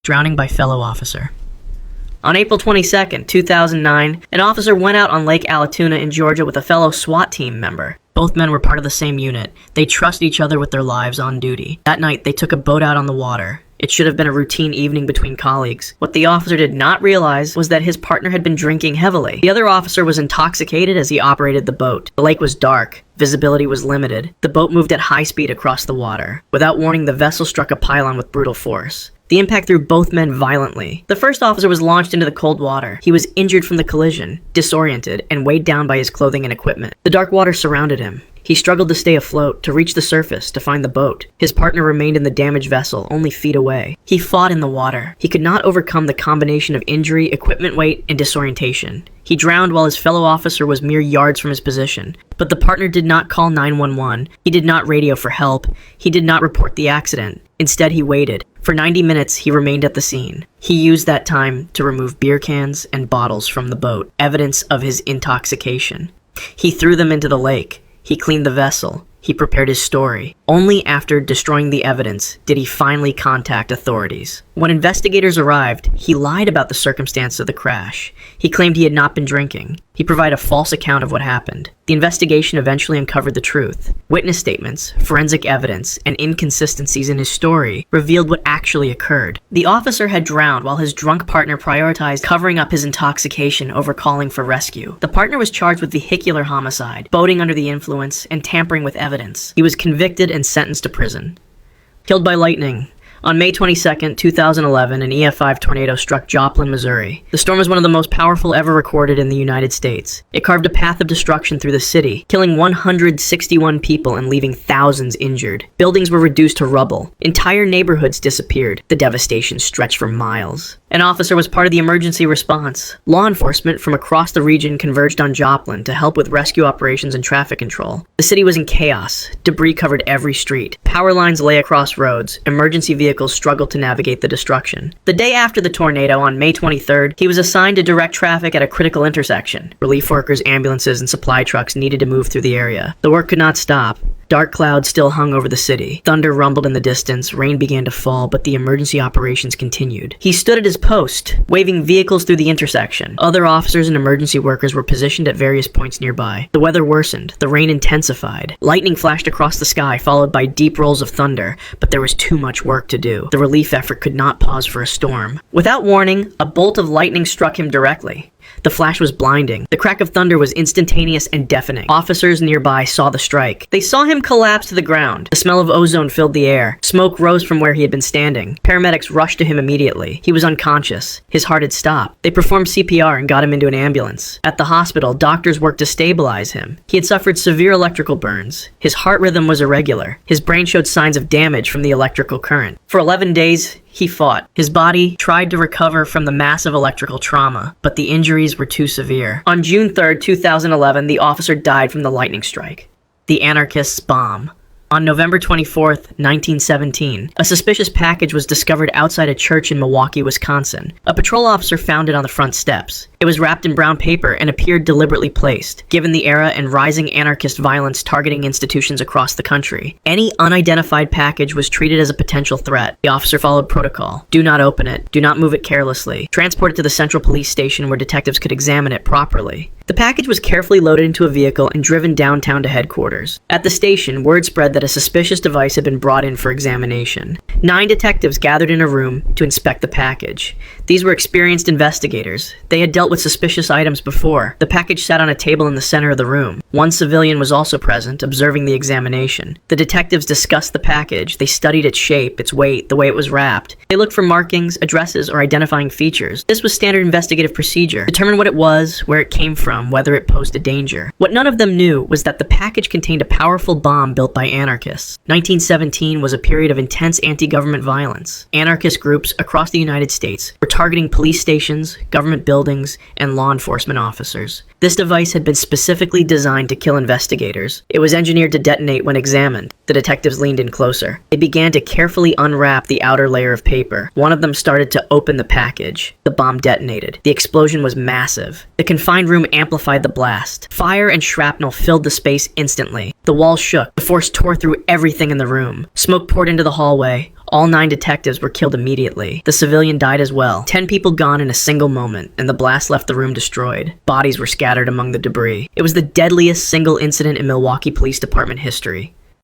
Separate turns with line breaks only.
Drowning by fellow officer. On April 22, 2009, an officer went out on Lake Allatoona in Georgia with a fellow SWAT team member. Both men were part of the same unit. They trusted each other with their lives on duty. That night, they took a boat out on the water. It should have been a routine evening between colleagues. What the officer did not realize was that his partner had been drinking heavily. The other officer was intoxicated as he operated the boat. The lake was dark. Visibility was limited. The boat moved at high speed across the water. Without warning, the vessel struck a pylon with brutal force. The impact threw both men violently. The first officer was launched into the cold water. He was injured from the collision, disoriented, and weighed down by his clothing and equipment. The dark water surrounded him. He struggled to stay afloat, to reach the surface, to find the boat. His partner remained in the damaged vessel, only feet away. He fought in the water. He could not overcome the combination of injury, equipment weight, and disorientation. He drowned while his fellow officer was mere yards from his position. But the partner did not call 911. He did not radio for help. He did not report the accident. Instead, he waited. For 90 minutes, he remained at the scene. He used that time to remove beer cans and bottles from the boat, evidence of his intoxication. He threw them into the lake. He cleaned the vessel. He prepared his story. Only after destroying the evidence did he finally contact authorities. When investigators arrived, he lied about the circumstance of the crash. He claimed he had not been drinking. He provided a false account of what happened. The investigation eventually uncovered the truth. Witness statements, forensic evidence, and inconsistencies in his story revealed what actually occurred. The officer had drowned while his drunk partner prioritized covering up his intoxication over calling for rescue. The partner was charged with vehicular homicide, boating under the influence, and tampering with evidence. He was convicted and sentenced to prison. Killed by lightning. On May 22, 2011, an EF5 tornado struck Joplin, Missouri. The storm was one of the most powerful ever recorded in the United States. It carved a path of destruction through the city, killing 161 people and leaving thousands injured. Buildings were reduced to rubble. Entire neighborhoods disappeared. The devastation stretched for miles. An officer was part of the emergency response. Law enforcement from across the region converged on Joplin to help with rescue operations and traffic control. The city was in chaos. Debris covered every street. Power lines lay across roads. Emergency vehicles struggled to navigate the destruction. The day after the tornado, on May 23rd, he was assigned to direct traffic at a critical intersection. Relief workers, ambulances, and supply trucks needed to move through the area. The work could not stop. Dark clouds still hung over the city. Thunder rumbled in the distance, rain began to fall, but the emergency operations continued. He stood at his post, waving vehicles through the intersection. Other officers and emergency workers were positioned at various points nearby. The weather worsened. The rain intensified. Lightning flashed across the sky, followed by deep rolls of thunder, but there was too much work to do. The relief effort could not pause for a storm. Without warning, a bolt of lightning struck him directly. The flash was blinding. The crack of thunder was instantaneous and deafening. Officers nearby saw the strike. They saw him collapse to the ground. The smell of ozone filled the air. Smoke rose from where he had been standing. Paramedics rushed to him immediately. He was unconscious. His heart had stopped. They performed CPR and got him into an ambulance. At the hospital, doctors worked to stabilize him. He had suffered severe electrical burns. His heart rhythm was irregular. His brain showed signs of damage from the electrical current. For 11 days, he fought. His body tried to recover from the massive electrical trauma, but the injuries were too severe. On June 3rd, 2011, the officer died from the lightning strike. The anarchist's bomb. On November 24th, 1917, a suspicious package was discovered outside a church in Milwaukee, Wisconsin. A patrol officer found it on the front steps. It was wrapped in brown paper and appeared deliberately placed, given the era and rising anarchist violence targeting institutions across the country. Any unidentified package was treated as a potential threat. The officer followed protocol. Do not open it. Do not move it carelessly. Transport it to the central police station where detectives could examine it properly. The package was carefully loaded into a vehicle and driven downtown to headquarters. At the station, word spread that a suspicious device had been brought in for examination. 9 detectives gathered in a room to inspect the package. These were experienced investigators. They had dealt with suspicious items before. The package sat on a table in the center of the room. One civilian was also present, observing the examination. The detectives discussed the package. They studied its shape, its weight, the way it was wrapped. They looked for markings, addresses, or identifying features. This was standard investigative procedure. Determine what it was, where it came from, whether it posed a danger. What none of them knew was that the package contained a powerful bomb built by anarchists. 1917 was a period of intense anti-government violence. Anarchist groups across the United States were targeting police stations, government buildings, and law enforcement officers. This device had been specifically designed to kill investigators. It was engineered to detonate when examined. The detectives leaned in closer. They began to carefully unwrap the outer layer of paper. One of them started to open the package. The bomb detonated. The explosion was massive. The confined room amplified the blast. Fire and shrapnel filled the space instantly. The walls shook. The force tore through everything in the room. Smoke poured into the hallway. All 9 detectives were killed immediately. The civilian died as well. 10 people gone in a single moment, and the blast left the room destroyed. Bodies were scattered among the debris. It was the deadliest single incident in Milwaukee Police Department history.